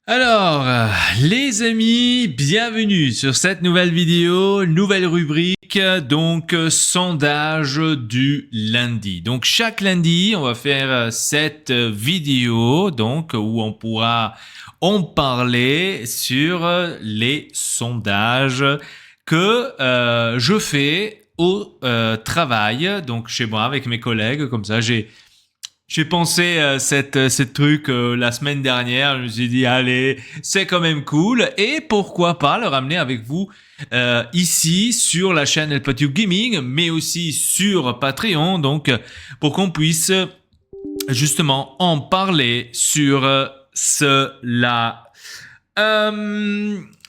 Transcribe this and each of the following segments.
Alors, les amis, bienvenue sur cette nouvelle vidéo, nouvelle rubrique, donc sondage du lundi. Donc chaque lundi, on va faire cette vidéo, donc où on pourra en parler sur les sondages que je fais au travail, donc chez moi avec mes collègues. Comme ça, j'ai pensé cette truc la semaine dernière. Je me suis dit, allez, c'est quand même cool. Et pourquoi pas le ramener avec vous ici sur la chaîne El Patio Gaming, mais aussi sur Patreon. Donc, pour qu'on puisse justement en parler sur cela.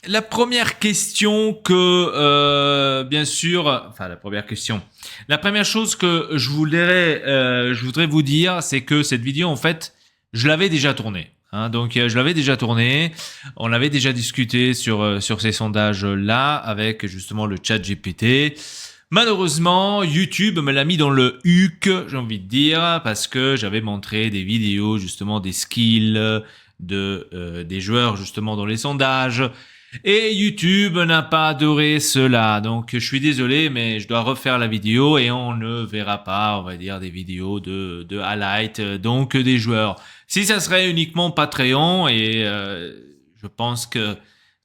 La première question que, bien sûr, enfin la première question. La première chose que je voudrais vous dire, c'est que cette vidéo, en fait, je l'avais déjà tournée. Donc, je l'avais déjà tournée. On avait déjà discuté sur ces sondages-là avec justement le chat GPT. Malheureusement, YouTube me l'a mis dans le HUC, j'ai envie de dire, parce que j'avais montré des vidéos, justement, des skills des joueurs, justement, dans les sondages. Et YouTube n'a pas adoré cela. Donc, je suis désolé, mais je dois refaire la vidéo et on ne verra pas, on va dire, des vidéos de highlight, donc des joueurs. Si ça serait uniquement Patreon, et je pense que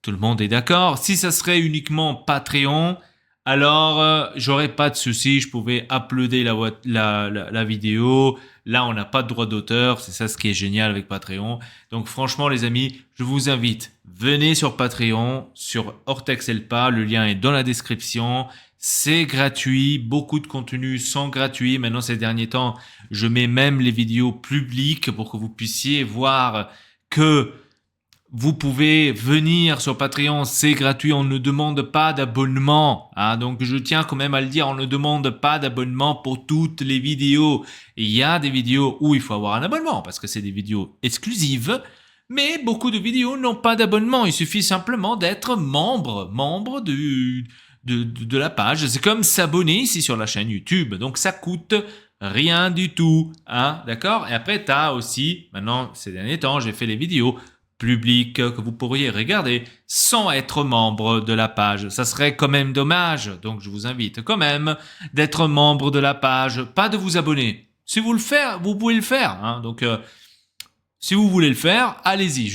tout le monde est d'accord, si ça serait uniquement Patreon, alors j'aurais pas de souci, je pouvais uploader la vidéo. Là, on n'a pas de droit d'auteur, c'est ça ce qui est génial avec Patreon. Donc franchement les amis, je vous invite, venez sur Patreon, sur Ortex Elpa, le lien est dans la description. C'est gratuit, beaucoup de contenus sont gratuits. Maintenant ces derniers temps, je mets même les vidéos publiques pour que vous puissiez voir que vous pouvez venir sur Patreon, c'est gratuit, on ne demande pas d'abonnement. Donc je tiens quand même à le dire, on ne demande pas d'abonnement pour toutes les vidéos. Il y a des vidéos où il faut avoir un abonnement parce que c'est des vidéos exclusives, mais beaucoup de vidéos n'ont pas d'abonnement. Il suffit simplement d'être membre de la page. C'est comme s'abonner ici sur la chaîne YouTube, donc ça coûte rien du tout. D'accord? Et après, tu as aussi, maintenant, ces derniers temps, j'ai fait les vidéos public que vous pourriez regarder sans être membre de la page. Ça serait quand même dommage, donc je vous invite quand même d'être membre de la page, pas de vous abonner. Si vous le faites, vous pouvez le faire. Donc, si vous voulez le faire, allez-y.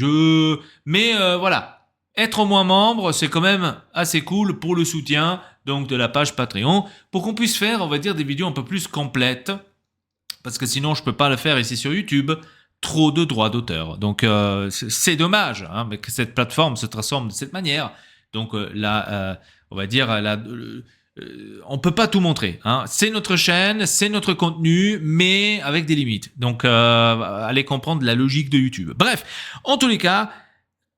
Mais voilà, être au moins membre, c'est quand même assez cool pour le soutien donc de la page Patreon, pour qu'on puisse faire, on va dire, des vidéos un peu plus complètes, parce que sinon je peux pas le faire ici sur YouTube. Trop de droits d'auteur. Donc c'est dommage mais que cette plateforme se transforme de cette manière. Donc là, on va dire, on peut pas tout montrer. C'est notre chaîne, c'est notre contenu, mais avec des limites. Donc allez comprendre la logique de YouTube. Bref, en tous les cas,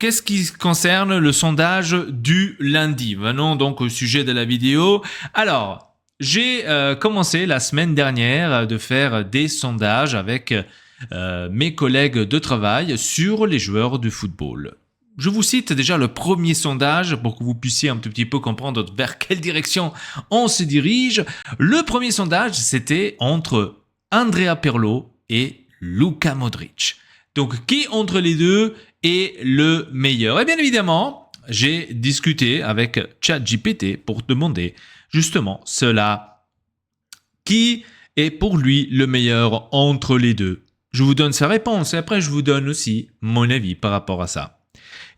qu'est-ce qui concerne le sondage du lundi? Venons donc au sujet de la vidéo. Alors, j'ai commencé la semaine dernière de faire des sondages avec mes collègues de travail sur les joueurs de football. Je vous cite déjà le premier sondage pour que vous puissiez un tout petit peu comprendre vers quelle direction on se dirige. Le premier sondage, c'était entre Andrea Pirlo et Luka Modric. Donc, qui entre les deux est le meilleur? Et bien évidemment, j'ai discuté avec ChatGPT pour demander justement cela. Qui est pour lui le meilleur entre les deux? Je vous donne sa réponse et après je vous donne aussi mon avis par rapport à ça.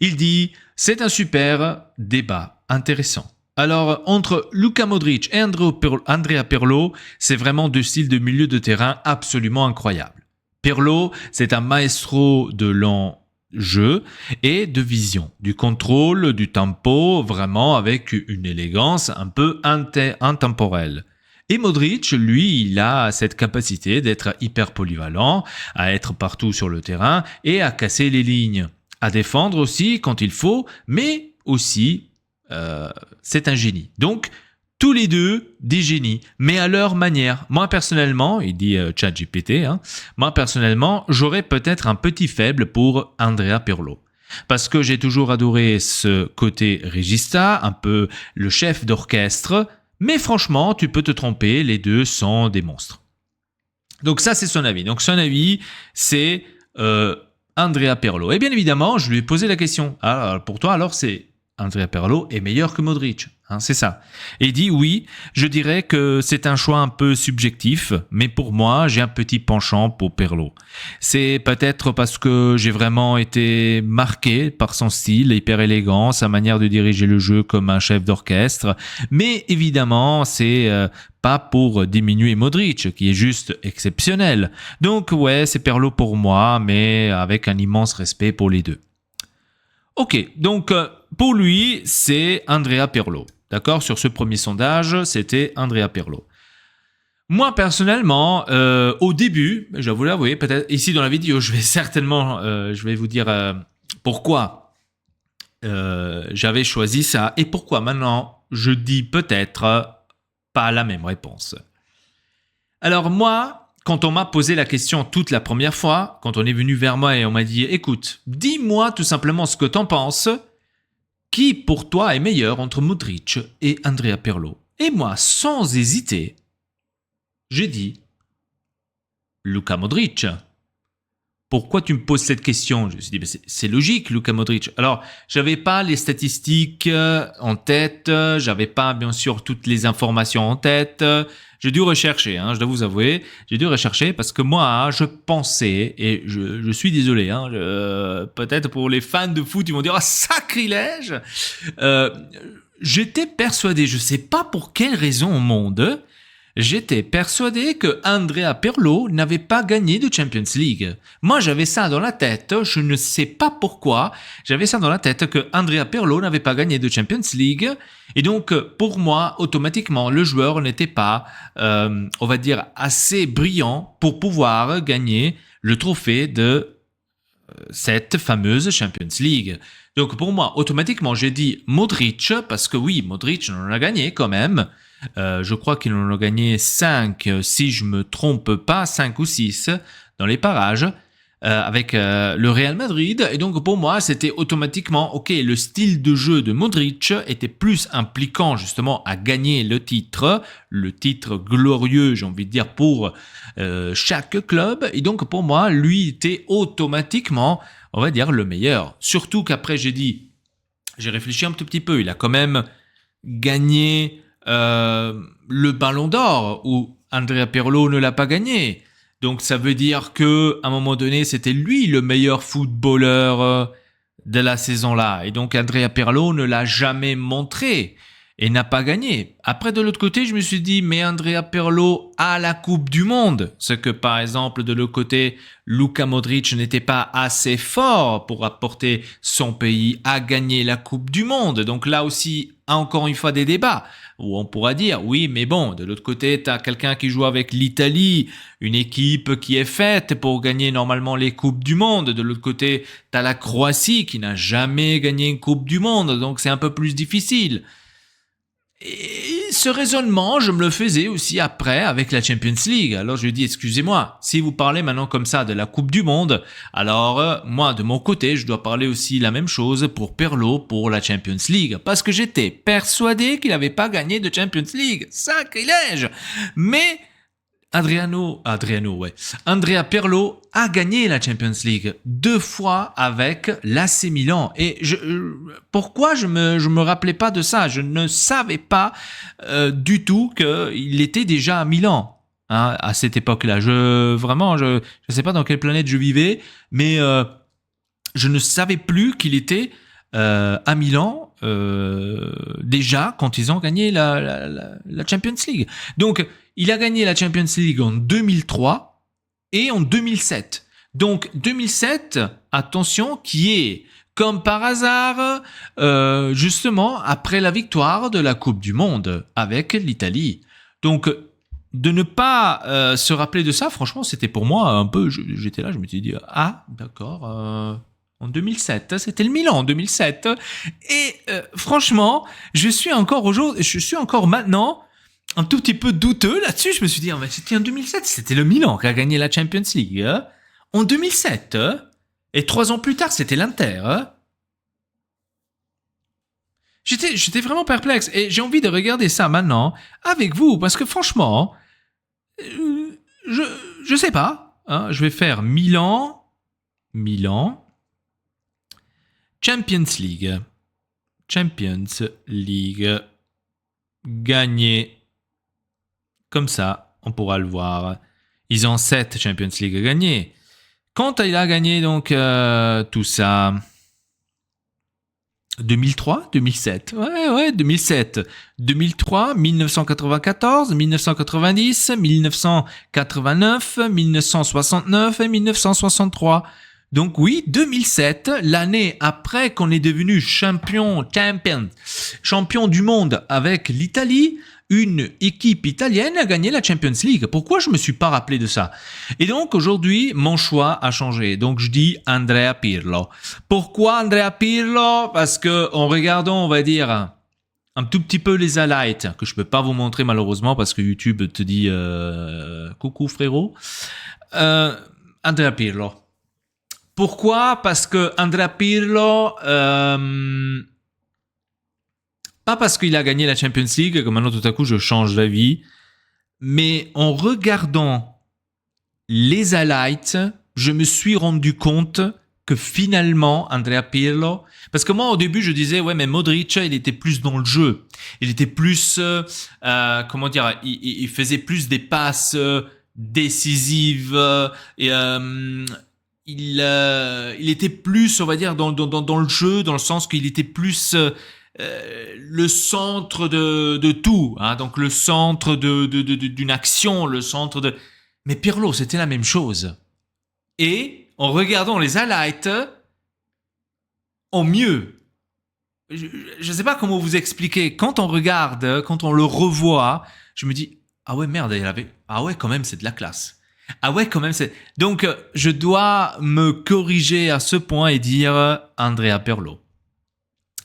Il dit, c'est un super débat intéressant. Alors, entre Luka Modric et Andrea Pirlo, c'est vraiment deux styles de milieu de terrain absolument incroyables. Pirlo, c'est un maestro de l'enjeu et de vision, du contrôle, du tempo, vraiment avec une élégance un peu intemporelle. Et Modric, lui, il a cette capacité d'être hyper polyvalent, à être partout sur le terrain et à casser les lignes, à défendre aussi quand il faut, mais aussi, c'est un génie. Donc, tous les deux, des génies, mais à leur manière. Moi, personnellement, il dit ChatGPT, moi, personnellement, j'aurais peut-être un petit faible pour Andrea Pirlo. Parce que j'ai toujours adoré ce côté régista, un peu le chef d'orchestre. Mais franchement, tu peux te tromper, les deux sont des monstres. Donc ça, c'est son avis. Donc son avis, c'est Andrea Pirlo? Et bien évidemment, je lui ai posé la question. Alors, pour toi, alors c'est Andrea Pirlo est meilleur que Modric, hein, c'est ça. Et il dit oui, je dirais que c'est un choix un peu subjectif, mais pour moi, j'ai un petit penchant pour Pirlo. C'est peut-être parce que j'ai vraiment été marqué par son style hyper élégant, sa manière de diriger le jeu comme un chef d'orchestre, mais évidemment, c'est pas pour diminuer Modric, qui est juste exceptionnel. Donc ouais, c'est Pirlo pour moi, mais avec un immense respect pour les deux. Ok, donc pour lui, c'est Andrea Pirlo. D'accord? Sur ce premier sondage, c'était Andrea Pirlo. Moi, personnellement, au début, je dois vous l'avouer, peut-être ici dans la vidéo, je vais certainement, je vais vous dire pourquoi j'avais choisi ça et pourquoi maintenant, je dis peut-être pas la même réponse. Alors moi, quand on m'a posé la question toute la première fois, quand on est venu vers moi et on m'a dit « Écoute, dis-moi tout simplement ce que t'en penses, qui pour toi est meilleur entre Modric et Andrea Pirlo ?» Et moi, sans hésiter, j'ai dit « Luka Modric ». Pourquoi tu me poses cette question? Je me suis dit, c'est logique, Luka Modric. Alors, j'avais pas les statistiques en tête, j'avais pas, bien sûr, toutes les informations en tête. J'ai dû rechercher, hein, je dois vous avouer. J'ai dû rechercher parce que moi, je pensais, et je suis désolé, hein, peut-être pour les fans de foot, ils vont dire, ah, sacrilège! J'étais persuadé, je sais pas pour quelle raison au monde, j'étais persuadé que Andrea Pirlo n'avait pas gagné de Champions League. Moi, j'avais ça dans la tête, je ne sais pas pourquoi, j'avais ça dans la tête que Andrea Pirlo n'avait pas gagné de Champions League. Et donc, pour moi, automatiquement, le joueur n'était pas, on va dire, assez brillant pour pouvoir gagner le trophée de cette fameuse Champions League. Donc, pour moi, automatiquement, j'ai dit Modric, parce que oui, Modric en a gagné quand même. Je crois qu'il en a gagné 5, si je me trompe pas, 5 ou 6 dans les parages avec le Real Madrid. Et donc pour moi, c'était automatiquement, ok, le style de jeu de Modric était plus impliquant justement à gagner le titre glorieux, j'ai envie de dire, pour chaque club. Et donc pour moi, lui était automatiquement, on va dire, le meilleur. Surtout qu'après, j'ai réfléchi un tout petit peu, il a quand même gagné le Ballon d'Or où Andrea Pirlo ne l'a pas gagné. Donc ça veut dire que à un moment donné, c'était lui le meilleur footballeur de la saison-là. Et donc Andrea Pirlo ne l'a jamais montré et n'a pas gagné. Après, de l'autre côté, je me suis dit, mais Andrea Pirlo a la Coupe du Monde. Ce que, par exemple, de l'autre côté, Luka Modric n'était pas assez fort pour apporter son pays à gagner la Coupe du Monde. Donc là aussi, encore une fois, des débats où on pourra dire, oui, mais bon, de l'autre côté, tu as quelqu'un qui joue avec l'Italie, une équipe qui est faite pour gagner normalement les Coupes du Monde. De l'autre côté, tu as la Croatie qui n'a jamais gagné une Coupe du Monde, donc c'est un peu plus difficile. Et ce raisonnement, je me le faisais aussi après avec la Champions League. Alors je dis, excusez-moi, si vous parlez maintenant comme ça de la Coupe du Monde, alors moi de mon côté, je dois parler aussi la même chose pour Pirlo pour la Champions League. Parce que j'étais persuadé qu'il n'avait pas gagné de Champions League. Sacrilège! Mais Andrea Pirlo a gagné la Champions League 2 fois avec l'AC Milan. Et pourquoi je me rappelais pas de ça? Je ne savais pas du tout qu'il était déjà à Milan, hein, à cette époque-là. Je sais pas dans quelle planète je vivais, mais je ne savais plus qu'il était à Milan déjà quand ils ont gagné la Champions League. Donc il a gagné la Champions League en 2003 et en 2007. Donc 2007, attention, qui est comme par hasard justement après la victoire de la Coupe du Monde avec l'Italie. Donc de ne pas se rappeler de ça, franchement, c'était pour moi un peu, j'étais là, je me suis dit, ah d'accord, en 2007, c'était le Milan en 2007. Et franchement, je suis encore maintenant un tout petit peu douteux là-dessus. Je me suis dit, mais c'était en 2007, c'était le Milan qui a gagné la Champions League. Hein, en 2007, et 3 ans plus tard, c'était l'Inter. Hein. J'étais vraiment perplexe et j'ai envie de regarder ça maintenant avec vous parce que franchement, je sais pas. Hein, je vais faire Milan Milan. Champions League. Champions League. Gagné. Comme ça, on pourra le voir. Ils ont 7 Champions League à gagner. Quand il a gagné donc tout ça 2003, 2007. Ouais, 2007. 2003, 1994, 1990, 1989, 1969 et 1963. Donc oui, 2007, l'année après qu'on est devenu champion du monde avec l'Italie, une équipe italienne a gagné la Champions League. Pourquoi je me suis pas rappelé de ça? Et donc aujourd'hui, mon choix a changé. Donc je dis Andrea Pirlo. Pourquoi Andrea Pirlo? Parce que en regardant, on va dire, un tout petit peu les highlights, que je peux pas vous montrer malheureusement parce que YouTube te dit coucou frérot. Andrea Pirlo. Pourquoi? Parce que Andrea Pirlo, pas parce qu'il a gagné la Champions League, que maintenant tout à coup je change d'avis, mais en regardant les highlights, je me suis rendu compte que finalement, Andrea Pirlo, parce que moi au début je disais, ouais mais Modric, il était plus dans le jeu, il était plus, comment dire, il faisait plus des passes décisives, et il était plus, on va dire, dans le jeu, dans le sens qu'il était plus le centre de tout, hein, donc le centre d'une action, le centre de... Mais Pirlo, c'était la même chose. Et en regardant les highlights, en mieux. Je ne sais pas comment vous expliquer. Quand on regarde, quand on le revoit, je me dis, ah ouais, merde, ah ouais, quand même, c'est de la classe. Ah ouais, quand même, c'est... Donc, je dois me corriger à ce point et dire Andrea Pirlo.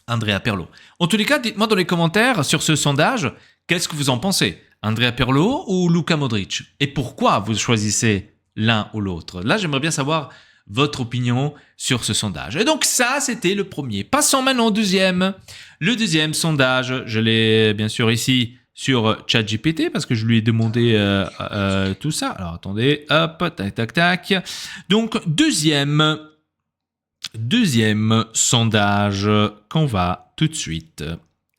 Andrea Pirlo. En tous les cas, dites-moi dans les commentaires sur ce sondage, qu'est-ce que vous en pensez? Andrea Pirlo ou Luka Modric? Et pourquoi vous choisissez l'un ou l'autre? Là, j'aimerais bien savoir votre opinion sur ce sondage. Et donc ça, c'était le premier. Passons maintenant au deuxième. Le deuxième sondage, je l'ai bien sûr ici sur ChatGPT parce que je lui ai demandé tout ça. Alors attendez, hop, tac. Donc deuxième sondage qu'on va tout de suite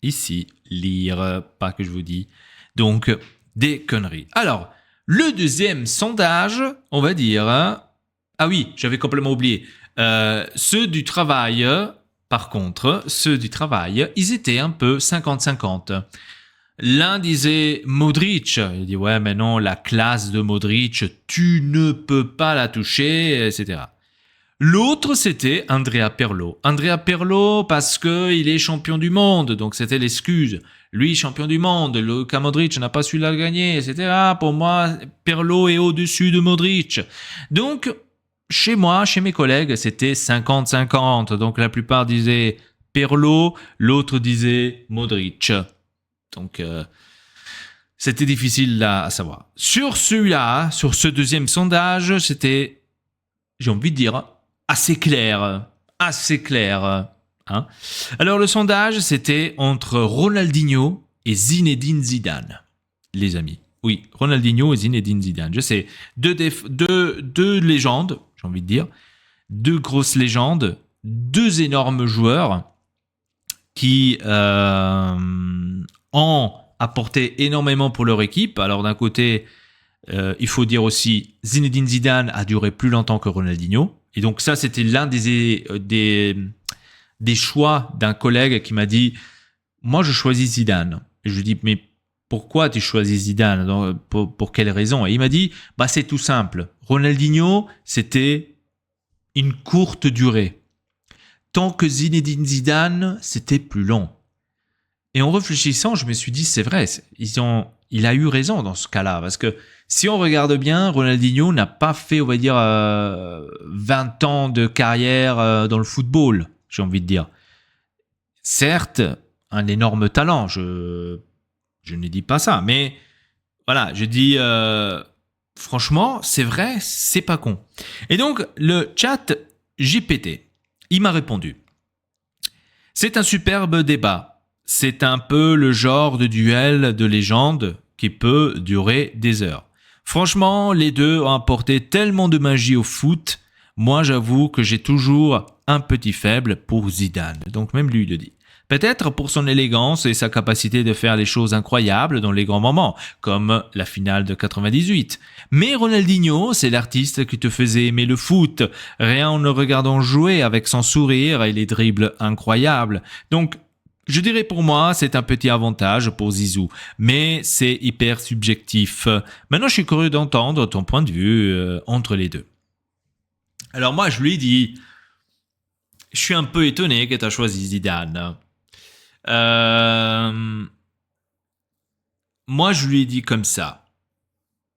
ici lire, pas que je vous dis donc des conneries. Alors, le deuxième sondage, on va dire, ah oui, j'avais complètement oublié, ceux du travail, par contre, ceux du travail, ils étaient un peu 50-50. L'un disait Modric, il dit ouais mais non, la classe de Modric, tu ne peux pas la toucher, etc. L'autre, c'était Andrea Pirlo. Andrea Pirlo parce qu'il est champion du monde, donc c'était l'excuse. Lui, champion du monde, Luka Modric n'a pas su la gagner, etc. Pour moi, Pirlo est au-dessus de Modric. Donc, chez moi, chez mes collègues, c'était 50-50. Donc, la plupart disaient Pirlo, l'autre disait Modric. Donc, c'était difficile là à savoir. Sur celui-là, sur ce deuxième sondage, c'était, j'ai envie de dire, assez clair. Hein. Alors le sondage, c'était entre Ronaldinho et Zinedine Zidane, les amis. Oui, Ronaldinho et Zinedine Zidane. Je sais, deux légendes, j'ai envie de dire, deux grosses légendes, deux énormes joueurs qui ont apporté énormément pour leur équipe. Alors d'un côté, il faut dire aussi, Zinedine Zidane a duré plus longtemps que Ronaldinho. Et donc ça, c'était l'un des choix d'un collègue qui m'a dit « Moi, je choisis Zidane ». Et je lui dis « Mais pourquoi tu choisis Zidane? Pour quelle raison ?» Et il m'a dit « Bah, c'est tout simple. Ronaldinho, c'était une courte durée. Tant que Zinedine Zidane, c'était plus long. » Et en réfléchissant, je me suis dit « C'est vrai, il a eu raison dans ce cas-là. » Parce que si on regarde bien, Ronaldinho n'a pas fait, on va dire, 20 ans de carrière dans le football, j'ai envie de dire. Certes, un énorme talent, je ne dis pas ça, mais voilà, je dis, franchement, c'est vrai, c'est pas con. Et donc, le chat GPT, il m'a répondu. C'est un superbe débat. C'est un peu le genre de duel de légende qui peut durer des heures. Franchement, les deux ont apporté tellement de magie au foot. moi j'avoue que j'ai toujours un petit faible pour Zidane. Donc même lui le dit. Peut-être pour son élégance et sa capacité de faire des choses incroyables dans les grands moments, comme la finale de 98. Mais Ronaldinho, c'est l'artiste qui te faisait aimer le foot, rien en le regardant jouer avec son sourire et les dribbles incroyables. Donc, je dirais pour moi, c'est un petit avantage pour Zizou, mais c'est hyper subjectif. Maintenant, je suis curieux d'entendre ton point de vue entre les deux. Alors moi, je lui dis, je suis un peu étonné que tu as choisi Zidane. Moi, je lui ai dit comme ça.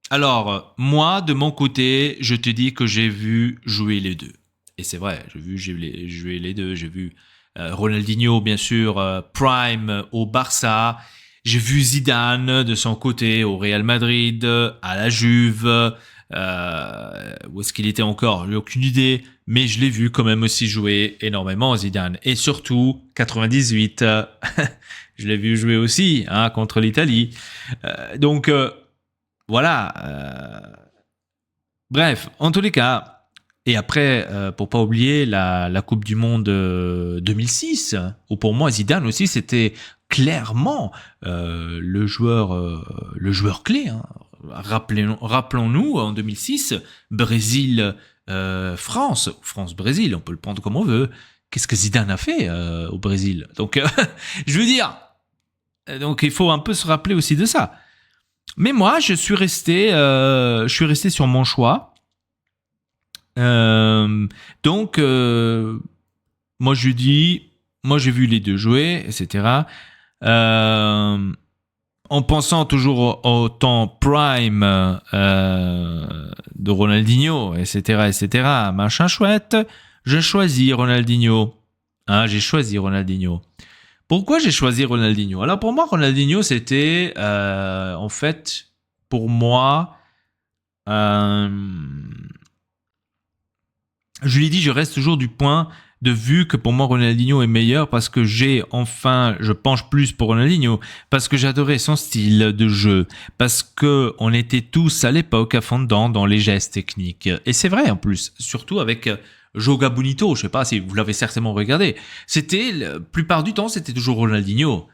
Alors, moi, de mon côté, je te dis que j'ai vu jouer les deux. Et c'est vrai, j'ai vu jouer les deux. J'ai vu Ronaldinho, bien sûr, Prime au Barça. J'ai vu Zidane de son côté au Real Madrid, à la Juve. Où est-ce qu'il était encore? J'ai aucune idée. Mais je l'ai vu quand même aussi jouer énormément Zidane. Et surtout, 98, je l'ai vu jouer aussi contre l'Italie. Donc, voilà. Bref, en tous les cas. Et après, pour pas oublier la Coupe du Monde 2006, où pour moi Zidane aussi c'était clairement le joueur clé. Rappelons-nous en 2006, Brésil France, France-Brésil, on peut le prendre comme on veut. Qu'est-ce que Zidane a fait au Brésil? Donc, je veux dire, donc il faut un peu se rappeler aussi de ça. Mais moi, je suis resté sur mon choix. Donc, moi je lui dis, moi j'ai vu les deux jouer, etc. En pensant toujours au temps prime de Ronaldinho, etc., etc., machin chouette, j'ai choisi Ronaldinho. J'ai choisi Ronaldinho. Pourquoi j'ai choisi Ronaldinho? Alors pour moi, Ronaldinho, c'était, en fait, pour moi, je lui ai dit, je reste toujours du point de vue que pour moi Ronaldinho est meilleur parce que je penche plus pour Ronaldinho, parce que j'adorais son style de jeu, parce que on était tous à l'époque à fond dedans dans les gestes techniques. Et c'est vrai en plus, surtout avec Joga Bonito, je sais pas si vous l'avez certainement regardé. C'était, la plupart du temps, c'était toujours Ronaldinho.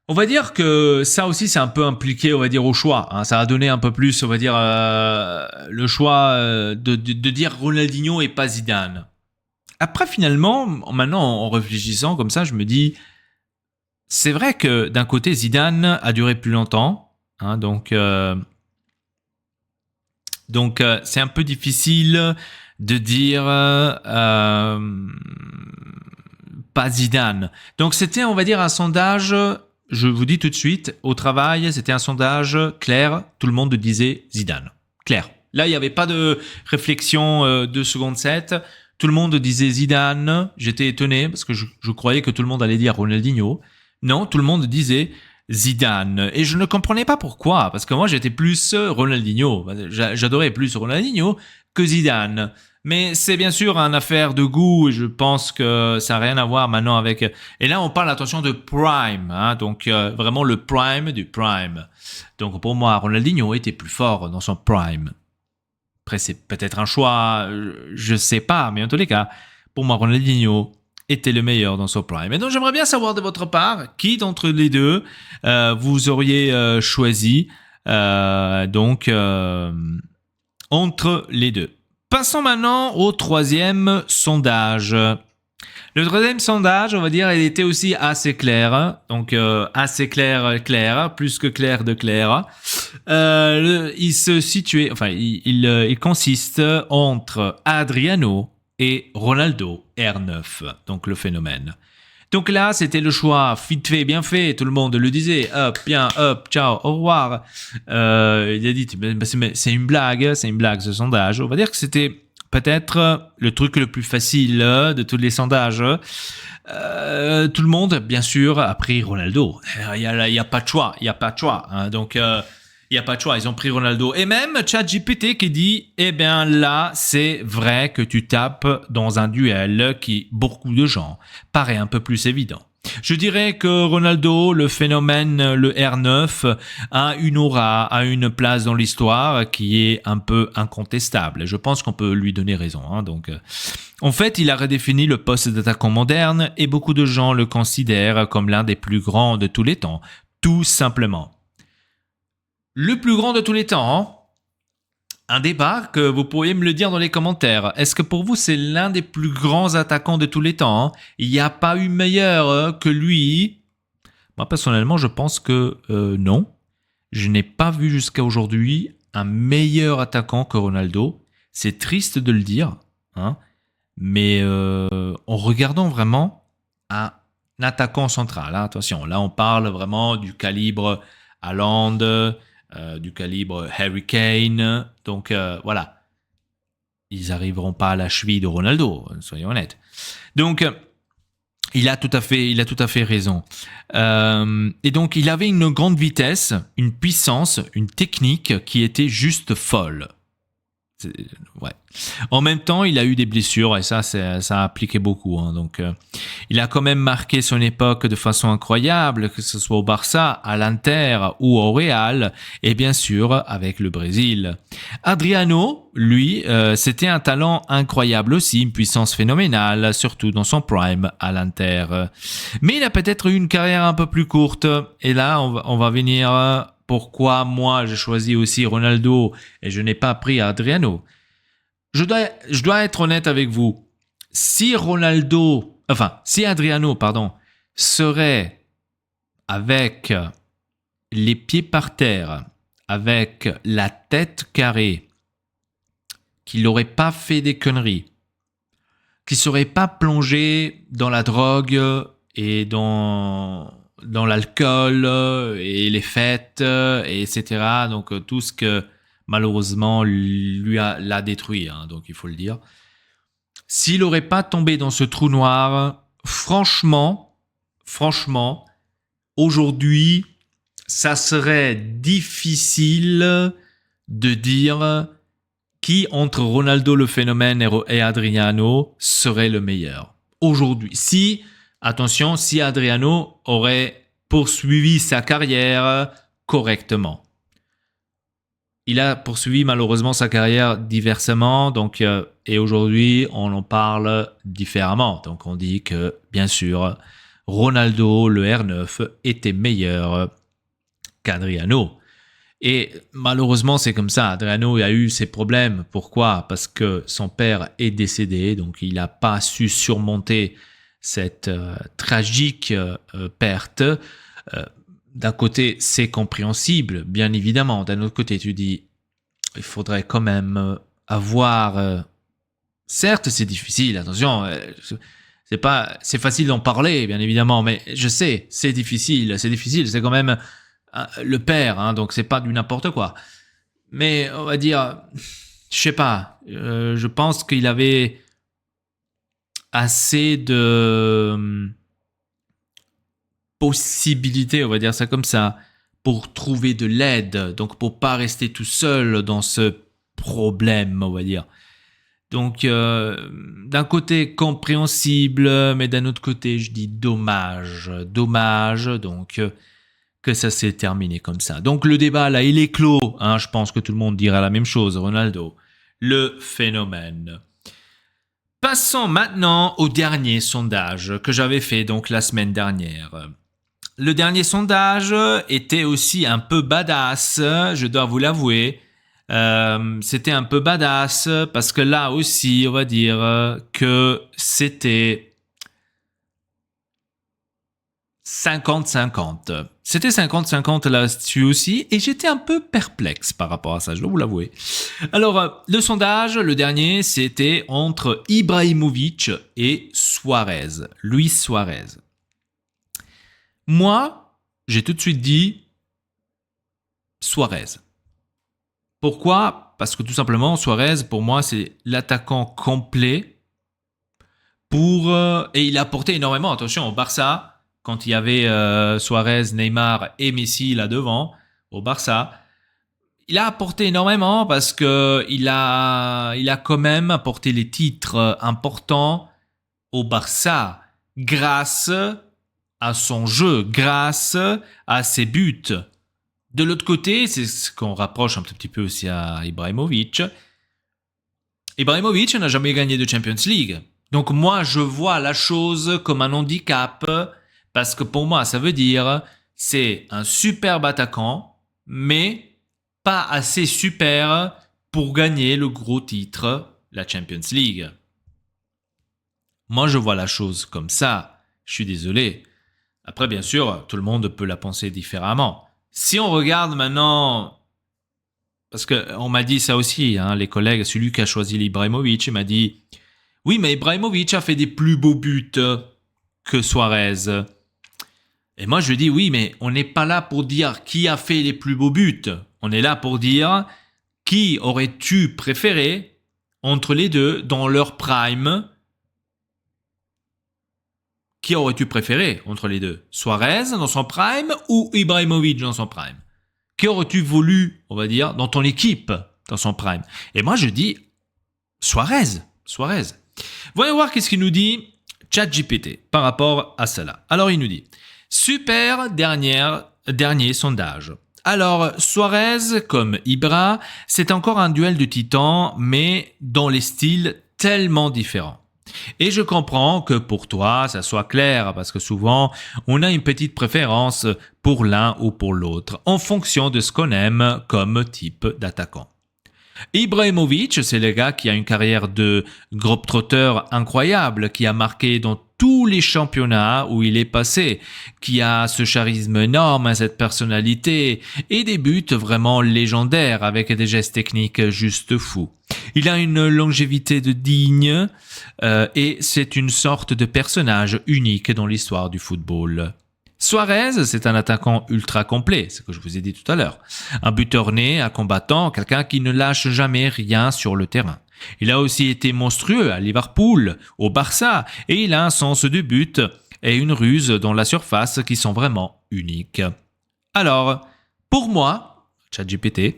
On va dire que ça aussi c'est un peu impliqué, on va dire, au choix. Ça a donné un peu plus, on va dire, le choix de dire Ronaldinho et pas Zidane. Après finalement, maintenant en réfléchissant comme ça, je me dis, c'est vrai que d'un côté Zidane a duré plus longtemps, donc c'est un peu difficile de dire pas Zidane. Donc c'était, on va dire, un sondage. Je vous dis tout de suite, au travail, c'était un sondage clair. Tout le monde disait Zidane. Clair. Là, il n'y avait pas de réflexion 2 secondes 7. Tout le monde disait Zidane. J'étais étonné parce que je croyais que tout le monde allait dire Ronaldinho. Non, tout le monde disait Zidane. Et je ne comprenais pas pourquoi. Parce que moi, j'étais plus Ronaldinho. J'adorais plus Ronaldinho que Zidane. Mais c'est bien sûr une affaire de goût et je pense que ça n'a rien à voir maintenant avec... Et là, on parle, attention, de prime. Donc, vraiment le prime du prime. Donc, pour moi, Ronaldinho était plus fort dans son prime. Après, c'est peut-être un choix, je sais pas. Mais en tous les cas, pour moi, Ronaldinho était le meilleur dans son prime. Et donc, j'aimerais bien savoir de votre part, qui d'entre les deux vous auriez choisi entre les deux. Passons maintenant au troisième sondage. Le troisième sondage, on va dire, il était aussi assez clair. Donc, assez clair, plus que clair de clair. Il se situait, enfin, il consiste entre Adriano et Ronaldo R9, donc le phénomène. Donc là, c'était le choix vite fait, bien fait. Tout le monde le disait. Hop, bien, hop, ciao, au revoir. Il a dit, c'est une blague ce sondage. On va dire que c'était peut-être le truc le plus facile de tous les sondages. Tout le monde, bien sûr, a pris Ronaldo. Il y a pas de choix, Donc, il n'y a pas de choix, ils ont pris Ronaldo. Et même ChatGPT qui dit, eh bien là, c'est vrai que tu tapes dans un duel qui, beaucoup de gens, paraît un peu plus évident. Je dirais que Ronaldo, le phénomène, le R9, a une aura, a une place dans l'histoire qui est un peu incontestable. Je pense qu'on peut lui donner raison. En fait, il a redéfini le poste d'attaquant moderne et beaucoup de gens le considèrent comme l'un des plus grands de tous les temps, tout simplement. Le plus grand de tous les temps, un débat que vous pourriez me le dire dans les commentaires. Est-ce que pour vous, c'est l'un des plus grands attaquants de tous les temps? Il n'y a pas eu meilleur que lui? Moi, personnellement, je pense que non. Je n'ai pas vu jusqu'à aujourd'hui un meilleur attaquant que Ronaldo. C'est triste de le dire, mais en regardant vraiment un attaquant central, attention, là on parle vraiment du calibre Haaland, du calibre Harry Kane. Donc voilà, ils n'arriveront pas à la cheville de Ronaldo, soyons honnêtes. Donc il a tout à fait raison. Et donc il avait une grande vitesse, une puissance, une technique qui était juste folle. Ouais. En même temps, il a eu des blessures et ça a appliqué beaucoup. Donc, il a quand même marqué son époque de façon incroyable, que ce soit au Barça, à l'Inter ou au Real, et bien sûr avec le Brésil. Adriano, lui, c'était un talent incroyable aussi, une puissance phénoménale, surtout dans son prime à l'Inter. Mais il a peut-être eu une carrière un peu plus courte. Et là, on va venir. Pourquoi moi j'ai choisi aussi Ronaldo et je n'ai pas pris Adriano? Je dois être honnête avec vous. Si Adriano, serait avec les pieds par terre, avec la tête carrée, qu'il n'aurait pas fait des conneries, qu'il ne serait pas plongé dans la drogue et dans l'alcool et les fêtes, et etc. Donc tout ce que malheureusement l'a détruit, donc il faut le dire. S'il n'aurait pas tombé dans ce trou noir, franchement, aujourd'hui, ça serait difficile de dire qui entre Ronaldo le phénomène et Adriano serait le meilleur. Aujourd'hui, si Adriano aurait poursuivi sa carrière correctement. Il a poursuivi malheureusement sa carrière diversement, et aujourd'hui on en parle différemment. Donc on dit que, bien sûr, Ronaldo, le R9, était meilleur qu'Adriano. Et malheureusement, c'est comme ça. Adriano a eu ses problèmes. Pourquoi? Parce que son père est décédé, donc il n'a pas su surmonter cette tragique perte. D'un côté, c'est compréhensible, bien évidemment. D'un autre côté, tu dis, il faudrait quand même avoir... certes, c'est difficile, attention, c'est facile d'en parler, bien évidemment, mais je sais, c'est difficile, c'est quand même le père, donc c'est pas du n'importe quoi. Mais on va dire, je sais pas, je pense qu'il avait assez de possibilités, on va dire ça comme ça, pour trouver de l'aide, donc pour pas rester tout seul dans ce problème, on va dire. Donc, d'un côté compréhensible, mais d'un autre côté, je dis dommage, donc que ça s'est terminé comme ça. Donc le débat là, il est clos, je pense que tout le monde dira la même chose, Ronaldo, le phénomène. Passons maintenant au dernier sondage que j'avais fait donc la semaine dernière. Le dernier sondage était aussi un peu badass, je dois vous l'avouer. C'était un peu badass parce que là aussi, on va dire que c'était 50-50. C'était 50-50 là-dessus aussi et j'étais un peu perplexe par rapport à ça, je dois vous l'avouer. Alors, le sondage, le dernier, c'était entre Ibrahimovic et Suarez, Luis Suarez. Moi, j'ai tout de suite dit Suarez. Pourquoi? Parce que tout simplement, Suarez, pour moi, c'est l'attaquant complet et il a apporté énormément, attention, au Barça, quand il y avait Suarez, Neymar et Messi là devant, au Barça, il a apporté énormément parce que il a quand même apporté les titres importants au Barça grâce à son jeu, grâce à ses buts. De l'autre côté, c'est ce qu'on rapproche un petit peu aussi à Ibrahimovic. Ibrahimovic n'a jamais gagné de Champions League. Donc moi, je vois la chose comme un handicap, parce que pour moi, ça veut dire c'est un superbe attaquant, mais pas assez super pour gagner le gros titre, la Champions League. Moi, je vois la chose comme ça. Je suis désolé. Après, bien sûr, tout le monde peut la penser différemment. Si on regarde maintenant, parce qu'on m'a dit ça aussi, hein, les collègues, celui qui a choisi Ibrahimovic, il m'a dit « Oui, mais Ibrahimovic a fait des plus beaux buts que Suarez. » Et moi, je lui dis « Oui, mais on n'est pas là pour dire qui a fait les plus beaux buts. On est là pour dire qui aurais-tu préféré entre les deux dans leur prime. Qui aurais-tu préféré entre les deux? Suarez dans son prime ou Ibrahimovic dans son prime? Qui aurais-tu voulu, on va dire, dans ton équipe dans son prime? Et moi, je dis Suarez. Voyons voir qu'est-ce qu'il nous dit ChatGPT par rapport à cela. Alors, il nous dit super dernier sondage. Alors, Suarez comme Ibra, c'est encore un duel de titans, mais dans les styles tellement différents. Et je comprends que pour toi, ça soit clair, parce que souvent, on a une petite préférence pour l'un ou pour l'autre, en fonction de ce qu'on aime comme type d'attaquant. Ibrahimovic, c'est le gars qui a une carrière de globe-trotter incroyable, qui a marqué dans tous les championnats où il est passé, qui a ce charisme énorme, cette personnalité et des buts vraiment légendaires avec des gestes techniques juste fous. Il a une longévité de digne et c'est une sorte de personnage unique dans l'histoire du football. Suarez, c'est un attaquant ultra complet, ce que je vous ai dit tout à l'heure. Un buteur né, un combattant, quelqu'un qui ne lâche jamais rien sur le terrain. Il a aussi été monstrueux à Liverpool, au Barça, et il a un sens du but et une ruse dans la surface qui sont vraiment uniques. Alors, pour moi, ChatGPT,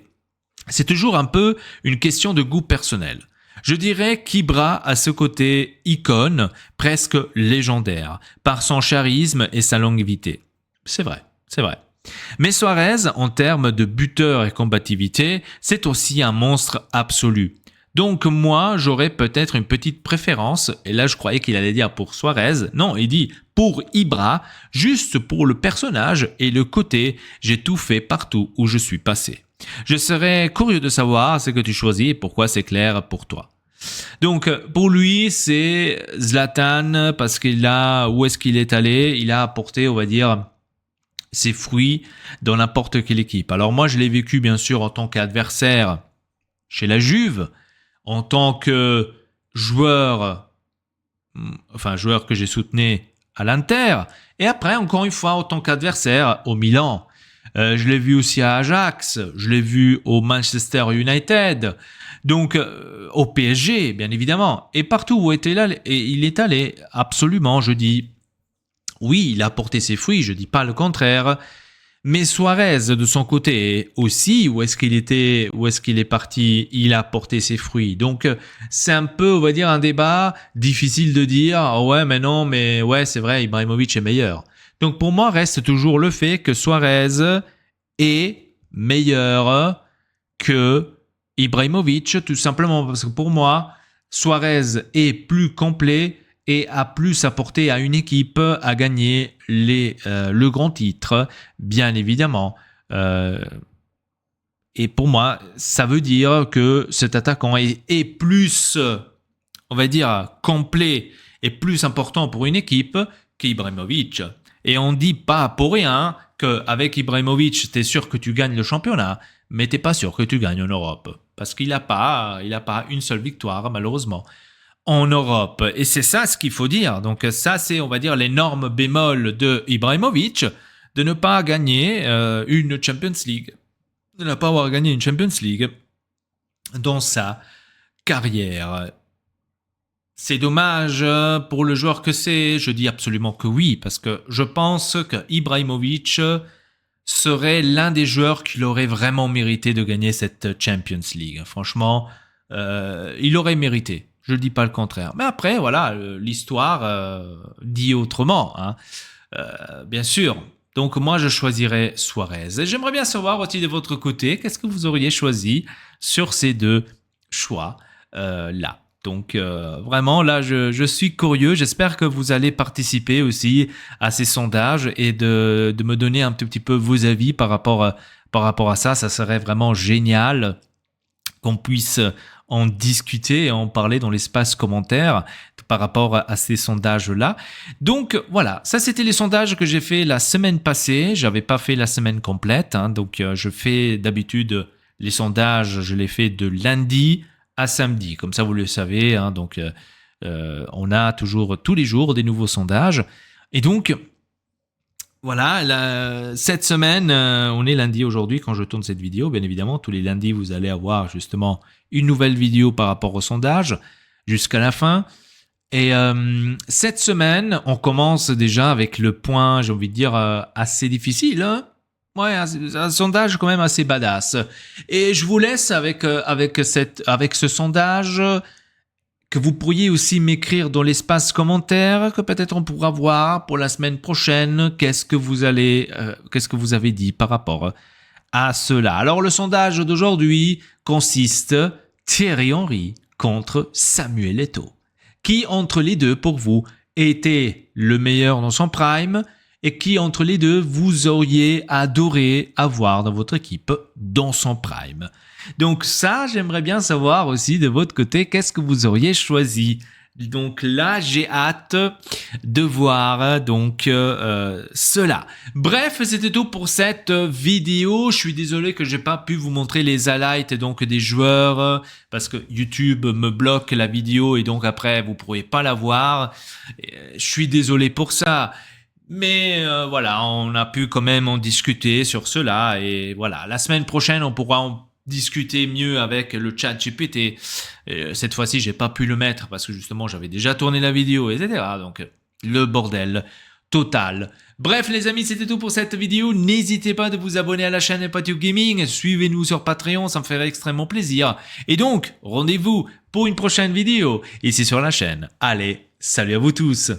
c'est toujours un peu une question de goût personnel. Je dirais qu'Ibra a ce côté icône, presque légendaire, par son charisme et sa longévité. C'est vrai. Mais Suarez, en termes de buteur et combativité, c'est aussi un monstre absolu. Donc moi, j'aurais peut-être une petite préférence, et là je croyais qu'il allait dire pour Suarez, non, il dit pour Ibra, juste pour le personnage et le côté, j'ai tout fait partout où je suis passé. Je serais curieux de savoir ce que tu choisis et pourquoi c'est clair pour toi. Donc pour lui, c'est Zlatan parce où est-ce qu'il est allé, il a apporté, on va dire, ses fruits dans n'importe quelle équipe. Alors moi, je l'ai vécu bien sûr en tant qu'adversaire chez la Juve, en tant que joueur que j'ai soutenu à l'Inter, et après, encore une fois, en tant qu'adversaire au Milan. Je l'ai vu aussi à Ajax, je l'ai vu au Manchester United, donc au PSG, bien évidemment. Et partout où il est allé, absolument, je dis, oui, il a apporté ses fruits, je dis pas le contraire. Mais Suarez, de son côté, aussi, où est-ce qu'il est parti, il a apporté ses fruits. Donc, c'est un peu, on va dire, un débat difficile de dire, oh ouais, mais non, mais ouais, c'est vrai, Ibrahimovic est meilleur. Donc, pour moi, reste toujours le fait que Suarez est meilleur que Ibrahimovic, tout simplement parce que pour moi, Suarez est plus complet et a plus apporté à une équipe à gagner le grand titre, bien évidemment. Et pour moi, ça veut dire que cet attaquant est plus, on va dire, complet et plus important pour une équipe qu'Ibrahimovic. Et on dit pas pour rien qu'avec Ibrahimovic, t'es sûr que tu gagnes le championnat, mais t'es pas sûr que tu gagnes en Europe. Parce qu'il n'a pas une seule victoire, malheureusement, en Europe. Et c'est ça ce qu'il faut dire. Donc ça, c'est, on va dire, l'énorme bémol de Ibrahimovic, de ne pas gagner une Champions League. De ne pas avoir gagné une Champions League dans sa carrière. C'est dommage pour le joueur que c'est. Je dis absolument que oui, parce que je pense que Ibrahimovic serait l'un des joueurs qui aurait vraiment mérité de gagner cette Champions League. Franchement, il aurait mérité. Je ne dis pas le contraire. Mais après, voilà, l'histoire dit autrement. Hein. bien sûr. Donc moi, je choisirais Suarez. Et j'aimerais bien savoir aussi de votre côté, qu'est-ce que vous auriez choisi sur ces deux choix là. Donc vraiment, là, je suis curieux. J'espère que vous allez participer aussi à ces sondages et de me donner un tout petit peu vos avis par rapport à ça. Ça serait vraiment génial qu'on puisse en discuter et en parler dans l'espace commentaire par rapport à ces sondages-là. Donc voilà, ça c'était les sondages que j'ai fait la semaine passée. J'avais pas fait la semaine complète, hein, donc je fais d'habitude les sondages, je les fais de lundi à samedi, comme ça vous le savez. Hein, donc on a toujours tous les jours des nouveaux sondages. Et donc voilà, cette semaine, on est lundi aujourd'hui quand je tourne cette vidéo. Bien évidemment, tous les lundis, vous allez avoir justement une nouvelle vidéo par rapport au sondage jusqu'à la fin. Et cette semaine, on commence déjà avec le point, j'ai envie de dire, assez difficile. Hein, ouais, un sondage quand même assez badass. Et je vous laisse avec ce sondage que vous pourriez aussi m'écrire dans l'espace commentaire, que peut-être on pourra voir pour la semaine prochaine, qu'est-ce que vous avez dit par rapport à cela. Alors le sondage d'aujourd'hui consiste Thierry Henry contre Samuel Eto'o. Qui entre les deux pour vous était le meilleur dans son prime et qui entre les deux vous auriez adoré avoir dans votre équipe dans son prime. Donc ça, j'aimerais bien savoir aussi de votre côté, qu'est-ce que vous auriez choisi. Donc là, j'ai hâte de voir donc cela. Bref, c'était tout pour cette vidéo. Je suis désolé que j'ai pas pu vous montrer les highlights donc des joueurs parce que YouTube me bloque la vidéo et donc après vous pourrez pas la voir. Je suis désolé pour ça. Mais voilà, on a pu quand même en discuter sur cela et voilà, la semaine prochaine on pourra en discuter mieux avec le chat GPT. Cette fois-ci, j'ai pas pu le mettre parce que justement, j'avais déjà tourné la vidéo, etc. Donc, le bordel total. Bref, les amis, c'était tout pour cette vidéo. N'hésitez pas de vous abonner à la chaîne Patio Gaming. Suivez-nous sur Patreon, ça me ferait extrêmement plaisir. Et donc, rendez-vous pour une prochaine vidéo ici sur la chaîne. Allez, salut à vous tous!